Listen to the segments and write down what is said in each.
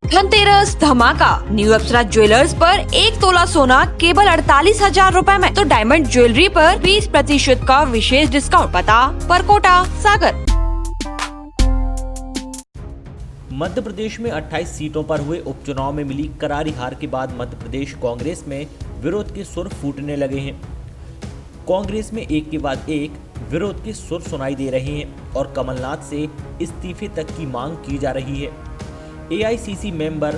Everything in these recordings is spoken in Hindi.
धनतेरस धमाका। न्यू अप्सरा ज्वेलर्स पर 1 तोला सोना केवल 48,000 रूपए में, तो डायमंड ज्वेलरी पर 20% का विशेष डिस्काउंट। पता परकोटा सागर। मध्य प्रदेश में 28 सीटों पर हुए उपचुनाव में मिली करारी हार के बाद मध्य प्रदेश कांग्रेस में विरोध के सुर फूटने लगे हैं। कांग्रेस में एक के बाद एक विरोध के सुर सुनाई दे रहे हैं और कमलनाथ से इस्तीफे तक की मांग की जा रही है। एआईसीसी मेंबर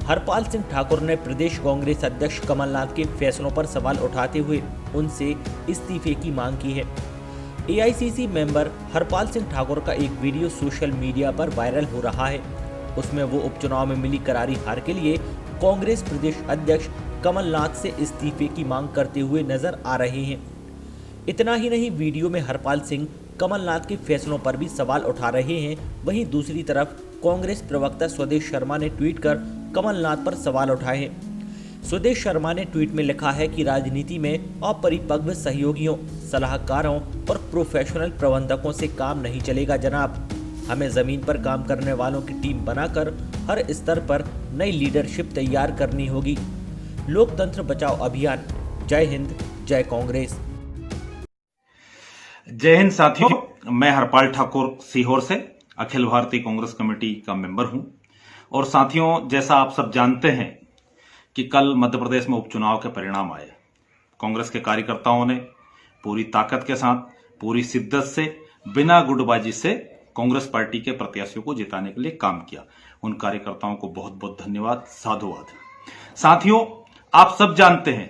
हरपाल सिंह ठाकुर ने प्रदेश कांग्रेस अध्यक्ष कमलनाथ के फैसलों पर सवाल उठाते हुए उनसे इस्तीफे की मांग की है। एआईसीसी मेंबर हरपाल सिंह ठाकुर का एक वीडियो सोशल मीडिया पर वायरल हो रहा है। उसमें वो उपचुनाव में मिली करारी हार के लिए कांग्रेस प्रदेश अध्यक्ष कमलनाथ से इस्तीफे की मांग करते हुए नजर आ रहे हैं। इतना ही नहीं, वीडियो में हरपाल सिंह कमलनाथ के फैसलों पर भी सवाल उठा रहे हैं। वहीं दूसरी तरफ कांग्रेस प्रवक्ता स्वदेश शर्मा ने ट्वीट कर कमलनाथ पर सवाल उठाए हैं। स्वदेश शर्मा ने ट्वीट में लिखा है कि राजनीति में अपरिपक्व सहयोगियों, सलाहकारों और प्रोफेशनल प्रबंधकों से काम नहीं चलेगा जनाब। हमें जमीन पर काम करने वालों की टीम बनाकर हर स्तर पर नई लीडरशिप तैयार करनी होगी। लोकतंत्र बचाओ अभियान। जय हिंद, जय कांग्रेस। जय हिंद साथियों, मैं हरपाल ठाकुर सीहोर से अखिल भारतीय कांग्रेस कमेटी का मेंबर हूं। और साथियों, जैसा आप सब जानते हैं कि कल मध्य प्रदेश में उपचुनाव के परिणाम आए। कांग्रेस के कार्यकर्ताओं ने पूरी ताकत के साथ, पूरी शिद्दत से, बिना गुटबाजी से कांग्रेस पार्टी के प्रत्याशियों को जिताने के लिए काम किया। उन कार्यकर्ताओं को बहुत बहुत धन्यवाद, साधुवाद। साथियों, आप सब जानते हैं,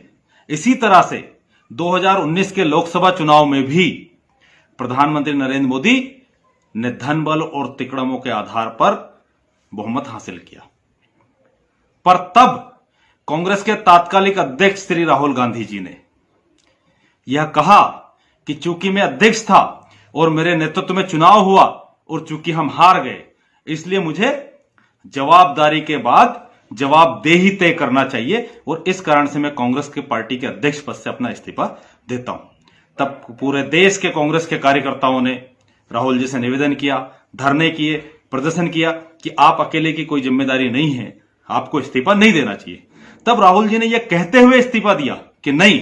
इसी तरह से 2019 के लोकसभा चुनाव में भी प्रधानमंत्री नरेंद्र मोदी ने धन बल और तिकड़मों के आधार पर बहुमत हासिल किया। पर तब कांग्रेस के तात्कालिक अध्यक्ष श्री राहुल गांधी जी ने यह कहा कि चूंकि मैं अध्यक्ष था और मेरे नेतृत्व में चुनाव हुआ और चूंकि हम हार गए, इसलिए मुझे जवाबदारी के बाद जवाबदेही तय करना चाहिए और इस कारण से मैं कांग्रेस के पार्टी के अध्यक्ष पद से अपना इस्तीफा देता हूं। तब पूरे देश के कांग्रेस के कार्यकर्ताओं ने राहुल जी से निवेदन किया, धरने किए, प्रदर्शन किया कि आप अकेले की कोई जिम्मेदारी नहीं है, आपको इस्तीफा नहीं देना चाहिए। तब राहुल जी ने यह कहते हुए इस्तीफा दिया कि नहीं,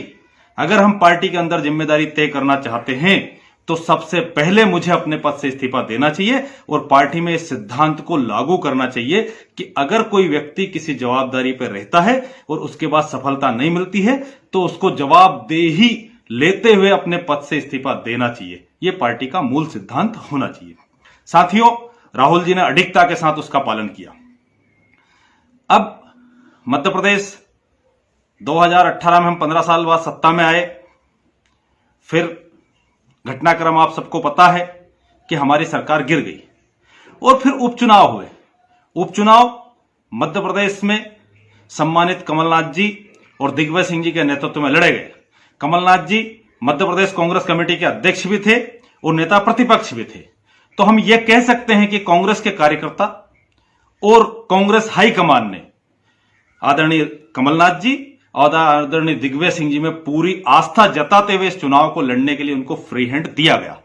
अगर हम पार्टी के अंदर जिम्मेदारी तय करना चाहते हैं तो सबसे पहले मुझे अपने पद से इस्तीफा देना चाहिए और पार्टी में इस सिद्धांत को लागू करना चाहिए कि अगर कोई व्यक्ति किसी जवाबदारी पर रहता है और उसके बाद सफलता नहीं मिलती है तो उसको जवाबदेही लेते हुए अपने पद से इस्तीफा देना चाहिए। यह पार्टी का मूल सिद्धांत होना चाहिए। साथियों, राहुल जी ने अडिगता के साथ उसका पालन किया। अब मध्य प्रदेश 2018 में हम 15 साल बाद सत्ता में आए। फिर घटनाक्रम आप सबको पता है कि हमारी सरकार गिर गई और फिर उपचुनाव हुए। उपचुनाव मध्य प्रदेश में सम्मानित कमलनाथ जी और दिग्विजय सिंह जी के नेतृत्व में लड़े गए। कमलनाथ जी मध्य प्रदेश कांग्रेस कमेटी के अध्यक्ष भी थे और नेता प्रतिपक्ष भी थे। तो हम यह कह सकते हैं कि कांग्रेस के कार्यकर्ता और कांग्रेस हाईकमान ने आदरणीय कमलनाथ जी और आदरणीय दिग्विजय सिंह जी में पूरी आस्था जताते हुए इस चुनाव को लड़ने के लिए उनको फ्री हैंड दिया गया।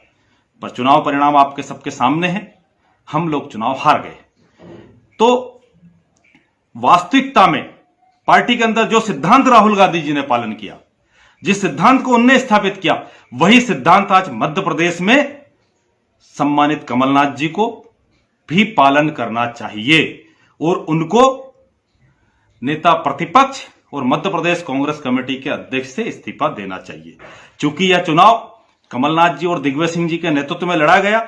पर चुनाव परिणाम आपके सबके सामने है, हम लोग चुनाव हार गए। तो वास्तविकता में पार्टी के अंदर जो सिद्धांत राहुल गांधी जी ने पालन किया, जिस सिद्धांत को उनने स्थापित किया, वही सिद्धांत आज मध्य प्रदेश में सम्मानित कमलनाथ जी को भी पालन करना चाहिए और उनको नेता प्रतिपक्ष और मध्य प्रदेश कांग्रेस कमेटी के अध्यक्ष से इस्तीफा देना चाहिए। चूंकि यह चुनाव कमलनाथ जी और दिग्विजय सिंह जी के नेतृत्व में लड़ा गया,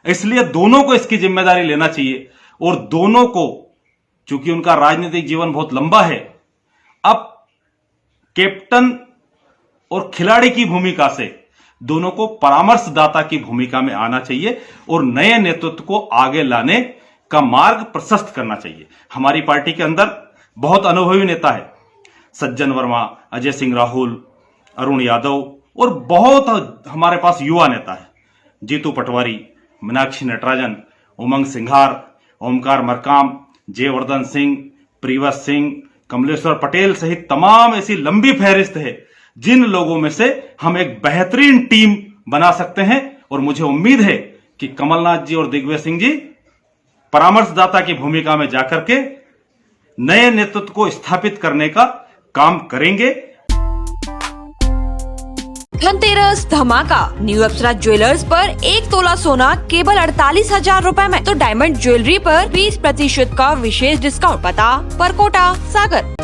इसलिए दोनों को इसकी जिम्मेदारी लेना चाहिए और दोनों को, चूंकि उनका राजनीतिक जीवन बहुत लंबा है, अब कैप्टन और खिलाड़ी की भूमिका से दोनों को परामर्शदाता की भूमिका में आना चाहिए और नए नेतृत्व को आगे लाने का मार्ग प्रशस्त करना चाहिए। हमारी पार्टी के अंदर बहुत अनुभवी नेता है, सज्जन वर्मा, अजय सिंह राहुल, अरुण यादव और बहुत हमारे पास युवा नेता है, जीतू पटवारी, मीनाक्षी नटराजन, उमंग सिंघार, ओमकार मरकाम, जयवर्धन सिंह, प्रिवस सिंह, कमलेश्वर पटेल सहित तमाम ऐसी लंबी फहरिस्त है जिन लोगों में से हम एक बेहतरीन टीम बना सकते हैं। और मुझे उम्मीद है कि कमलनाथ जी और दिग्विजय सिंह जी परामर्शदाता की भूमिका में जाकर के नए नेतृत्व को स्थापित करने का काम करेंगे। धनतेरस धमाका, न्यू अप्सरा ज्वेलर्स पर 1 तोला सोना केवल 48,000 रूपए में, तो डायमंड ज्वेलरी पर 20% का विशेष डिस्काउंट। पता परकोटा सागर।